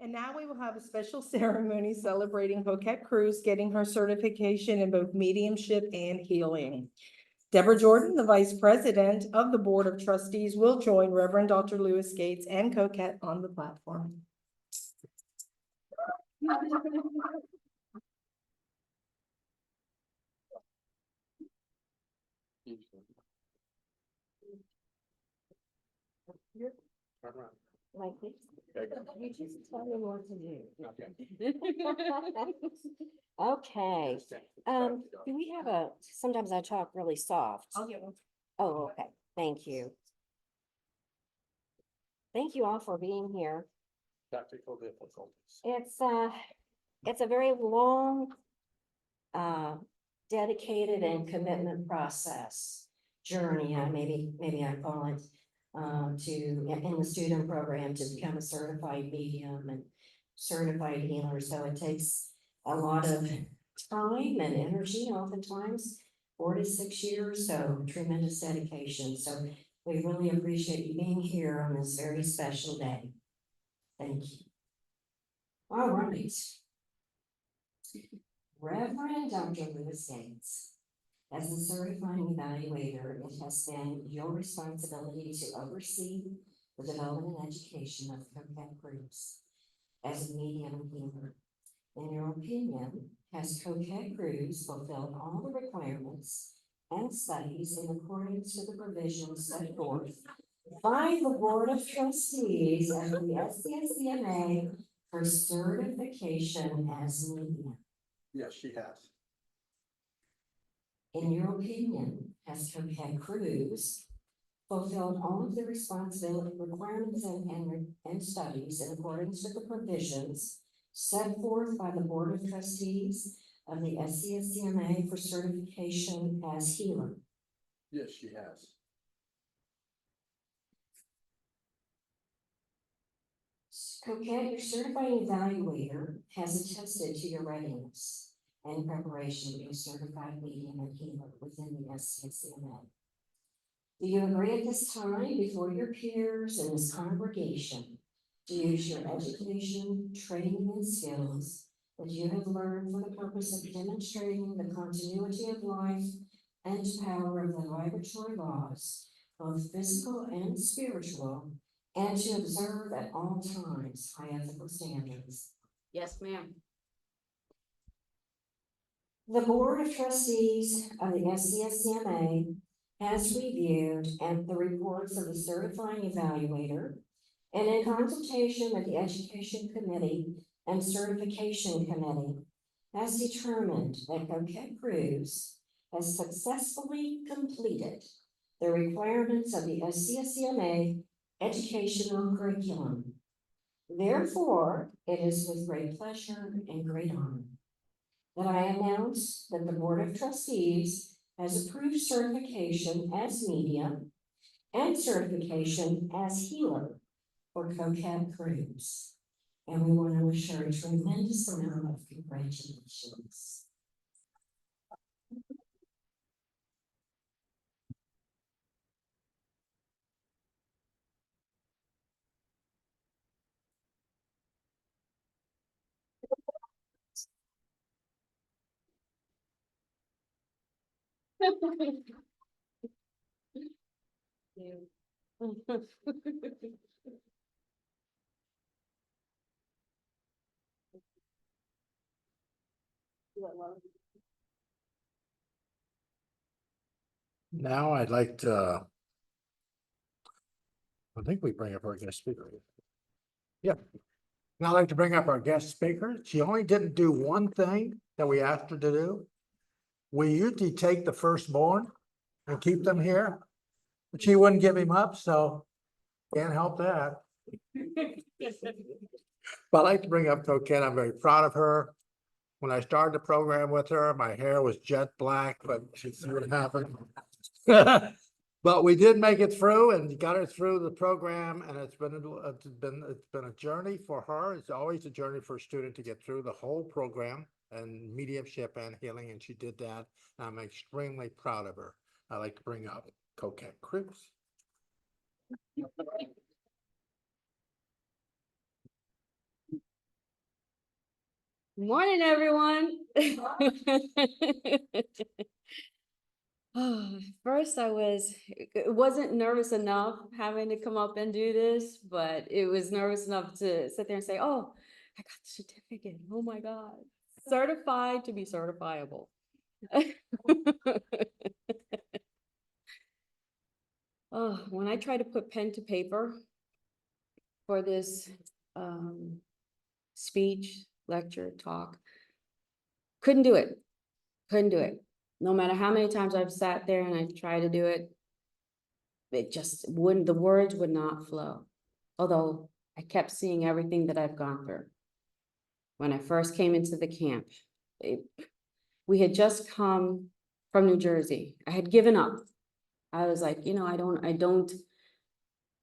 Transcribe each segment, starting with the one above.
And now we will have a special ceremony celebrating Coquette Cruz getting her certification in both mediumship and healing. Deborah Jordan, the Vice President of the Board of Trustees, will join Reverend Dr. Lewis Gates and Coquette on the platform. Like this. You just tell me what to do. Okay. Do we have sometimes I talk really soft. I'll get one. Oh, okay. Thank you. Thank you all for being here. Technical difficulties. It's a very long, dedicated and commitment process journey. Maybe I call it, in the student program to become a certified medium and certified healer. So it takes a lot of time and energy, oftentimes 4 to 6 years. So tremendous dedication. So we really appreciate you being here on this very special day. Thank you. All right. Reverend Dr. Lewis Gates. As a certifying evaluator, it has been your responsibility to oversee the development and education of Coquette Cruz as a medium healer. In your opinion, has Coquette Cruz fulfilled all the requirements and studies in accordance with the provisions set forth by the Board of Trustees of the SCSCMA for certification as medium? Yes, she has. In your opinion, has Coquette Cruz fulfilled all of the responsibility requirements and studies in accordance with the provisions set forth by the Board of Trustees of the SCSCMA for certification as healer? Yes, she has. Coquette, your certifying evaluator has attested to your readiness and preparation to be a certified medium and healer within the SCSCMA. Do you agree at this time before your peers in this congregation to use your education, training, and skills that you have learned for the purpose of demonstrating the continuity of life and power of the vibratory laws, both physical and spiritual, and to observe at all times high ethical standards? Yes, ma'am. The Board of Trustees of the SCSCMA has reviewed the reports of the certifying evaluator, and in consultation with the Education Committee and Certification Committee, has determined that Coquette Cruz has successfully completed the requirements of the SCSCMA educational curriculum. Therefore, it is with great pleasure and great honor that I announce that the Board of Trustees has approved certification as medium and certification as healer for Coquette Cruz. And we want to wish her a tremendous amount of congratulations. Now I'd like to. I think we bring up our guest speaker. Yeah. Now I'd like to bring up our guest speaker. She only didn't do one thing that we asked her to do. We usually take the firstborn and keep them here, but she wouldn't give him up, so can't help that. But I'd like to bring up Coquette. I'm very proud of her. When I started the program with her, my hair was jet black, but she see what happened. But we did make it through and got her through the program, and it's been a journey for her. It's always a journey for a student to get through the whole program and mediumship and healing, and she did that. And I'm extremely proud of her. I'd like to bring up Coquette Cruz. Morning, everyone. First, it wasn't nervous enough having to come up and do this, but it was nervous enough to sit there and say, oh, I got the certificate. Oh my God. Certified to be certifiable. Oh, when I try to put pen to paper for this speech, lecture, talk, couldn't do it. Couldn't do it. No matter how many times I've sat there and I tried to do it, it just wouldn't, the words would not flow. Although I kept seeing everything that I've gone through. When I first came into the camp, we had just come from New Jersey. I had given up. I was like, I don't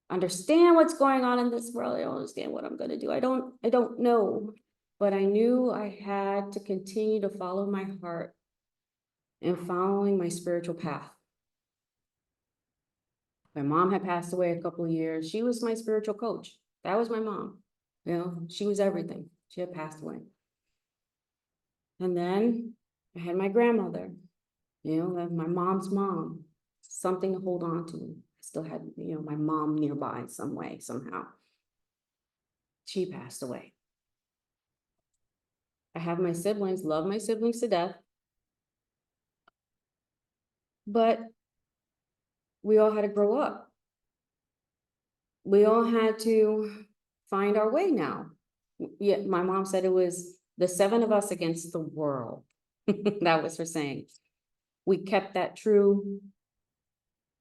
understand what's going on in this world. I don't understand what I'm going to do. I don't know. But I knew I had to continue to follow my heart and following my spiritual path. My mom had passed away a couple of years. She was my spiritual coach. That was my mom. She was everything. She had passed away. And then I had my grandmother, my mom's mom, something to hold on to. I still had, my mom nearby some way, somehow. She passed away. I have my siblings, love my siblings to death. But we all had to grow up. We all had to find our way now. Yeah, my mom said it was the 7 of us against the world. That was her saying. We kept that true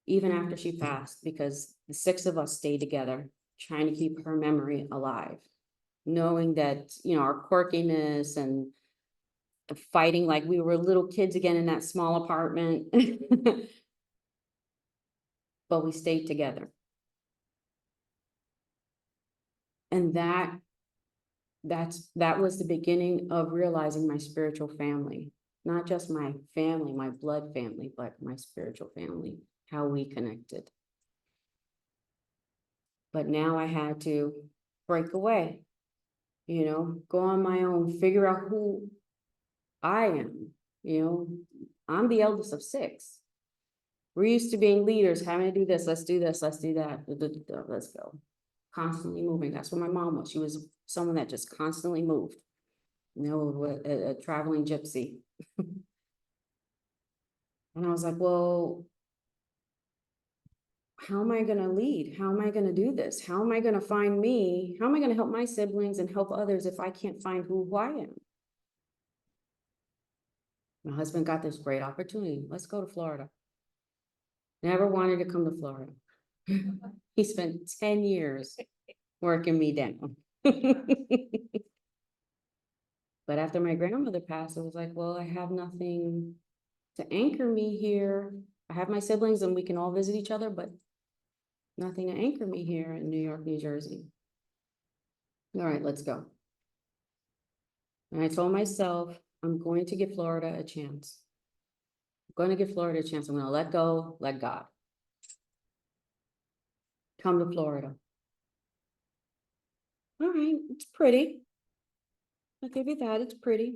even after she passed, because the 6 of us stayed together, trying to keep her memory alive, knowing that, our quirkiness and fighting like we were little kids again in that small apartment. But we stayed together. And that was the beginning of realizing my spiritual family, not just my family, my blood family, but my spiritual family, how we connected. But now I had to break away, go on my own, figure out who I am. I'm the eldest of 6. We're used to being leaders, having to do this, let's do this, let's do that, let's go. Constantly moving. That's what my mom was. She was someone that just constantly moved. A traveling gypsy. And I was like, well, how am I going to lead? How am I going to do this? How am I going to find me? How am I going to help my siblings and help others if I can't find who I am? My husband got this great opportunity. Let's go to Florida. Never wanted to come to Florida. He spent 10 years working me down. But after my grandmother passed, I was like, well, I have nothing to anchor me here. I have my siblings and we can all visit each other, but nothing to anchor me here in New York, New Jersey. All right, let's go. And I told myself, I'm going to give Florida a chance. I'm going to give Florida a chance. I'm going to let go, let God. Come to Florida. All right, it's pretty. I'll give you that, it's pretty.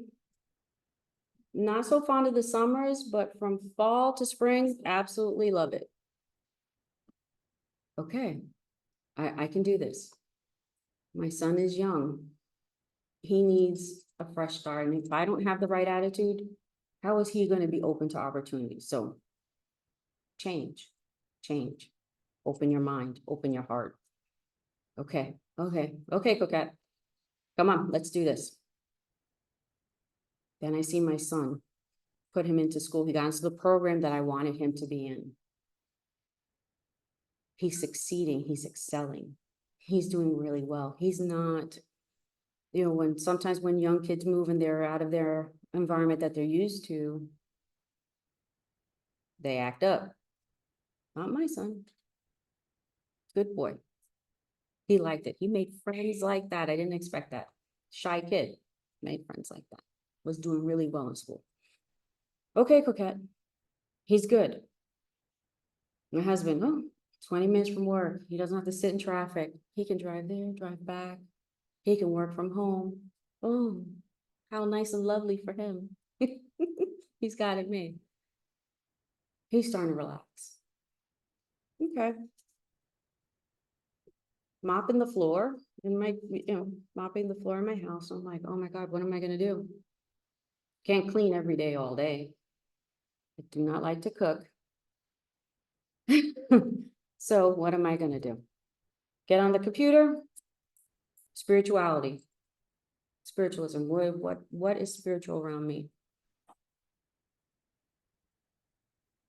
Not so fond of the summers, but from fall to spring, absolutely love it. Okay, I can do this. My son is young. He needs a fresh start. And if I don't have the right attitude, how is he going to be open to opportunities? So change. Open your mind, open your heart. Okay, Coquette. Come on, let's do this. Then I see my son, put him into school. He got into the program that I wanted him to be in. He's succeeding, he's excelling. He's doing really well. He's not, sometimes when young kids move and they're out of their environment that they're used to, they act up. Not my son. Good boy. He liked it. He made friends like that. I didn't expect that. Shy kid, made friends like that. Was doing really well in school. Okay, Coquette. He's good. My husband, 20 minutes from work. He doesn't have to sit in traffic. He can drive there, drive back. He can work from home. Oh, How nice and lovely for him. He's got it made. He's starting to relax. Okay. Mopping the floor in my, mopping the floor in my house. I'm like, oh my God, what am I gonna do? Can't clean every day, all day. I do not like to cook. So what am I gonna do? Get on the computer? Spirituality. Spiritualism. What is spiritual around me?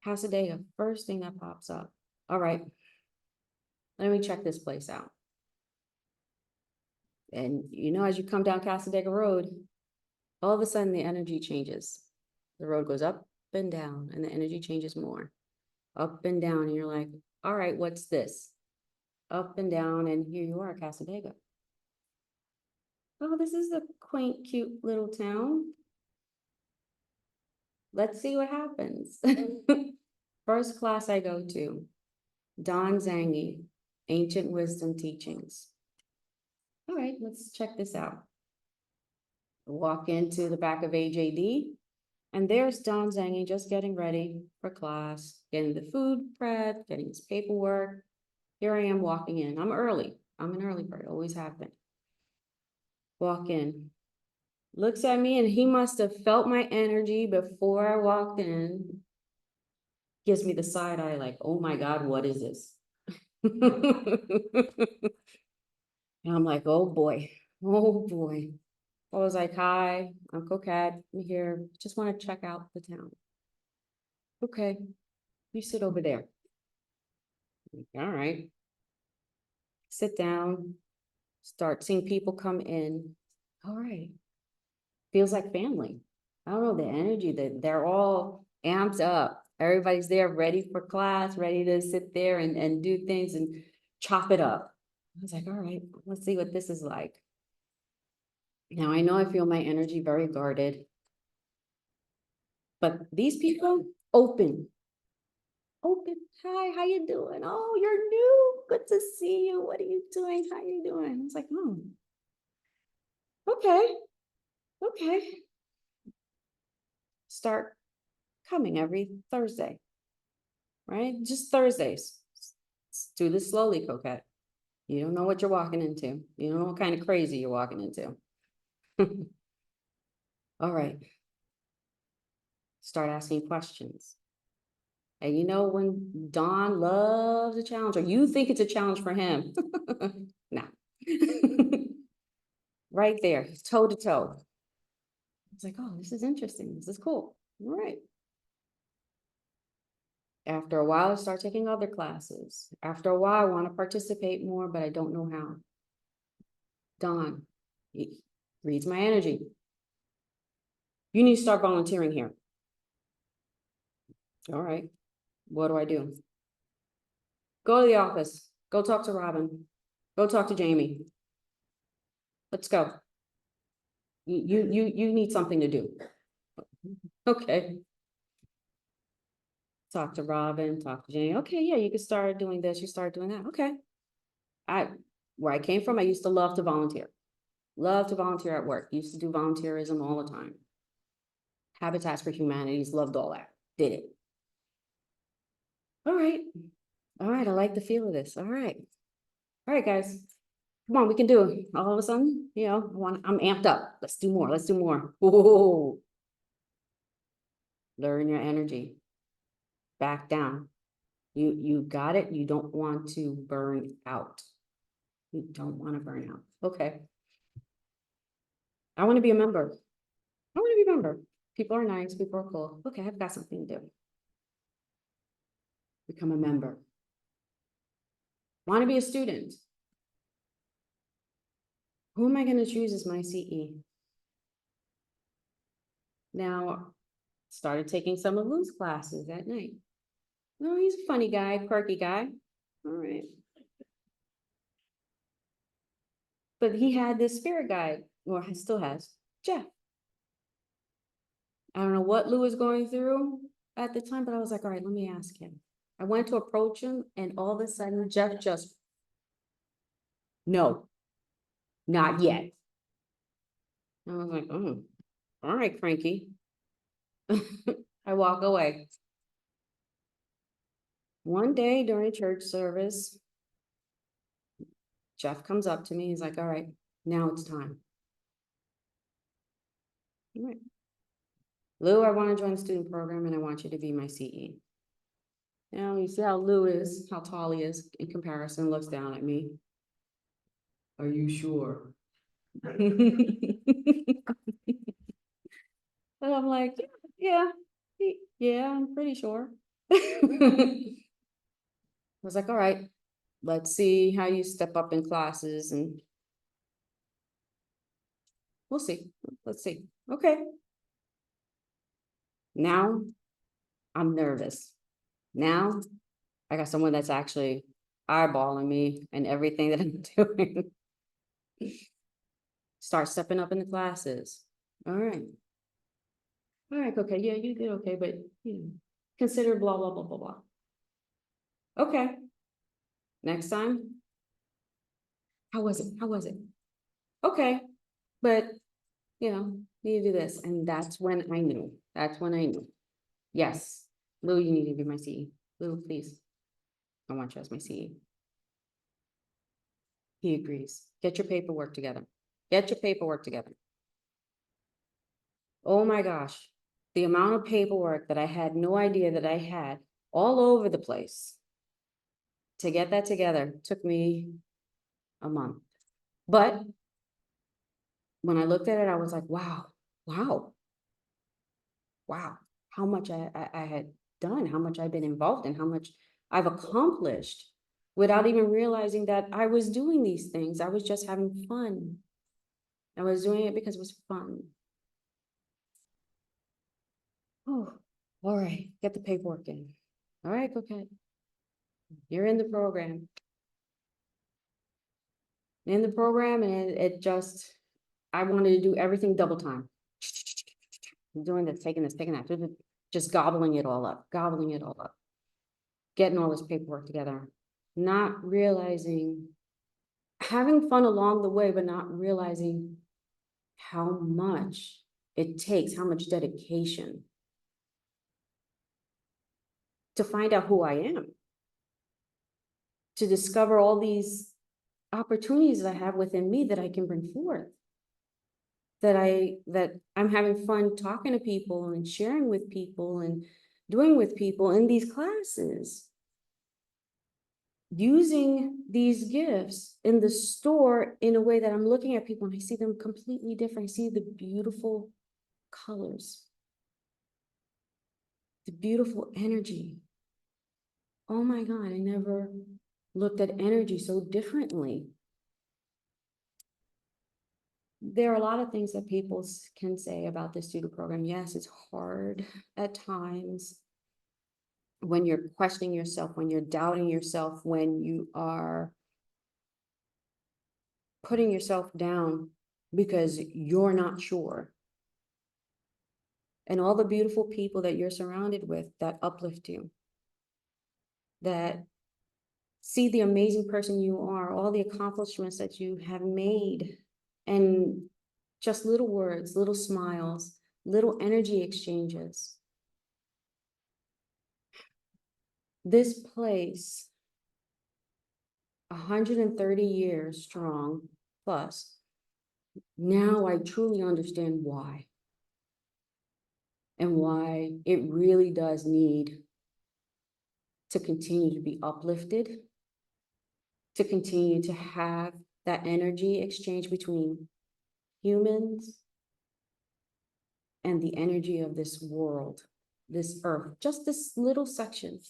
Casadega, first thing that pops up. All right. Let me check this place out. And as you come down Casadega Road, all of a sudden the energy changes. The road goes up and down and the energy changes more. Up and down, and you're like, all right, what's this? Up and down, and here you are, Casadega. Oh, this is a quaint, cute little town. Let's see what happens. First class I go to, Don Zangi, Ancient Wisdom Teachings. All right, let's check this out. Walk into the back of AJD, and there's Don Zangi just getting ready for class, getting the food prepped, getting his paperwork. Here I am walking in. I'm early. I'm an early bird, always have been. Walk in. Looks at me, and he must have felt my energy before I walked in. Gives me the side eye like, oh my God, what is this? And I'm like, oh boy. I was like, hi, I'm Coquette. I'm here. Just want to check out the town. Okay, you sit over there. All right. Sit down, start seeing people come in. All right. Feels like family. I don't know, the energy that they're all amped up. Everybody's there ready for class, ready to sit there and do things and chop it up. I was like, all right, let's see what this is like. Now I know I feel my energy very guarded. But these people, open. Hi, how you doing? Oh, you're new. Good to see you. What are you doing? How you doing? I was like, okay. Start coming every Thursday, right? Just Thursdays. Do this slowly, Coquette. You don't know what you're walking into. You don't know what kind of crazy you're walking into. All right. Start asking questions. And when Don loves a challenge, or you think it's a challenge for him, no. Right there, toe to toe. It's like, oh, this is interesting. This is cool. All right. After a while, I start taking other classes. After a while, I want to participate more, but I don't know how. Don, he reads my energy. You need to start volunteering here. All right. What do I do? Go to the office. Go talk to Robin. Go talk to Jamie. Let's go. You need something to do. Okay. Talk to Robin, talk to Jamie. Okay, yeah, you can start doing this, you start doing that. Okay. Where I came from, I used to love to volunteer. Love to volunteer at work. Used to do volunteerism all the time. Habitats for Humanities, loved all that. Did it. All right. I like the feel of this. All right, guys. Come on, we can do it. All of a sudden, I'm amped up. Let's do more. Whoa. Learn your energy. Back down. You got it. You don't want to burn out. You don't want to burn out. Okay. I want to be a member. People are nice. People are cool. Okay, I've got something to do. Become a member. Want to be a student. Who am I going to choose as my CE? Now, started taking some of Lou's classes at night. Oh, he's a funny guy, quirky guy. All right. But he had this spirit guide, or still has, Jeff. I don't know what Lou was going through at the time, but I was like, all right, let me ask him. I went to approach him, and all of a sudden, Jeff just, no, not yet. I was like, oh, all right, Frankie. I walk away. One day during church service, Jeff comes up to me, he's like, all right, now it's time. All right. Lou, I want to join the student program and I want you to be my CE. Now, you see how Lou is, how tall he is in comparison, looks down at me. Are you sure? And I'm like, yeah, yeah, I'm pretty sure. I was like, all right, let's see how you step up in classes and we'll see, let's see, okay. Now, I'm nervous. Now, I got someone that's actually eyeballing me and everything that I'm doing. Start stepping up in the classes. All right. All right, okay, yeah, you did okay, but you know, consider blah, blah, blah, blah, blah. Okay. Next time. How was it? How was it? Okay, but you know, need to do this. And that's when I knew. That's when I knew. Yes, Lou, you need to be my CE. Lou, please. I want you as my CE. He agrees. Get your paperwork together. Get your paperwork together. Oh my gosh, the amount of paperwork that I had no idea that I had all over the place. To get that together took me a month. But when I looked at it, I was like, wow, wow, wow, how much I had done, how much I've been involved in, how much I've accomplished without even realizing that I was doing these things. I was just having fun. I was doing it because it was fun. Oh, all right, get the paperwork in. All right, okay. You're in the program. In the program, and it just, I wanted to do everything double time. I'm doing this, taking that, just gobbling it all up, getting all this paperwork together, not realizing, having fun along the way, but not realizing how much it takes, how much dedication to find out who I am, to discover all these opportunities that I have within me that I can bring forth. That I'm having fun talking to people and sharing with people and doing with people in these classes. Using these gifts in the store in a way that I'm looking at people and I see them completely different. I see the beautiful colors, the beautiful energy. Oh my God, I never looked at energy so differently. There are a lot of things that people can say about the student program. Yes, it's hard at times when you're questioning yourself, when you're doubting yourself, when you are putting yourself down because you're not sure. And all the beautiful people that you're surrounded with that uplift you, that see the amazing person you are, all the accomplishments that you have made, and just little words, little smiles, little energy exchanges. This place, 130 years strong plus, now I truly understand why. And why it really does need to continue to be uplifted, to continue to have that energy exchange between humans and the energy of this world, this earth, just this little section.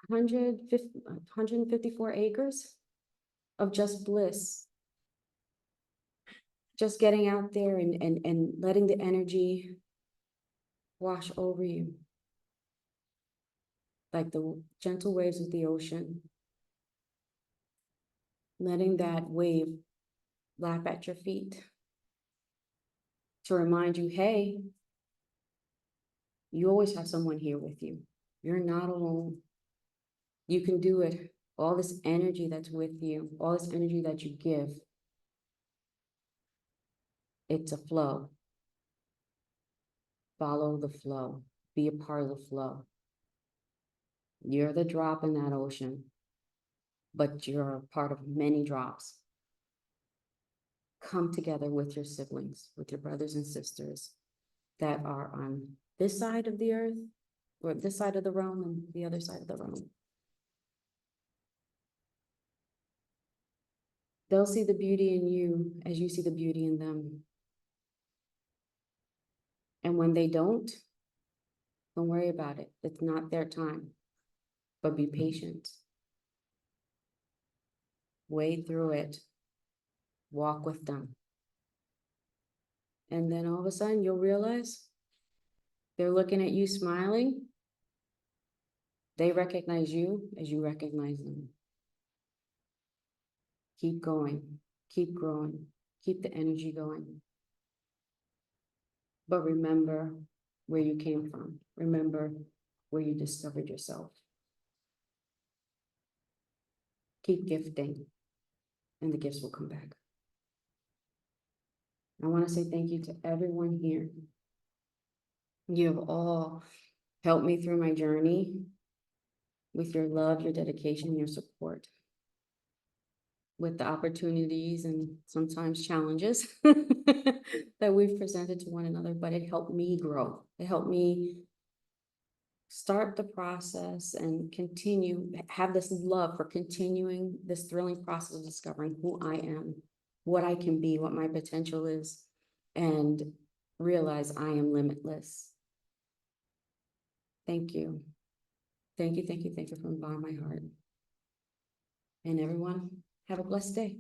154 acres of just bliss. Just getting out there and letting the energy wash over you. Like the gentle waves of the ocean. Letting that wave lap at your feet. To remind you, hey, you always have someone here with you. You're not alone. You can do it. All this energy that's with you, all this energy that you give, It's a flow. Follow the flow. Be a part of the flow. You're the drop in that ocean, but you're a part of many drops. Come together with your siblings, with your brothers and sisters that are on this side of the earth, or this side of the realm and the other side of the realm. They'll see the beauty in you as you see the beauty in them. And when they don't worry about it. It's not their time, but be patient. Wade through it. Walk with them. And then all of a sudden you'll realize they're looking at you smiling. They recognize you as you recognize them. Keep going, keep growing, keep the energy going. But remember where you came from. Remember where you discovered yourself. Keep gifting, and the gifts will come back. I want to say thank you to everyone here. You have all helped me through my journey with your love, your dedication, your support, with the opportunities and sometimes challenges that we've presented to one another, but it helped me grow. It helped me start the process and have this love for continuing this thrilling process of discovering who I am, what I can be, what my potential is, and realize I am limitless. Thank you. Thank you, thank you, thank you from the bottom of my heart. And everyone, have a blessed day.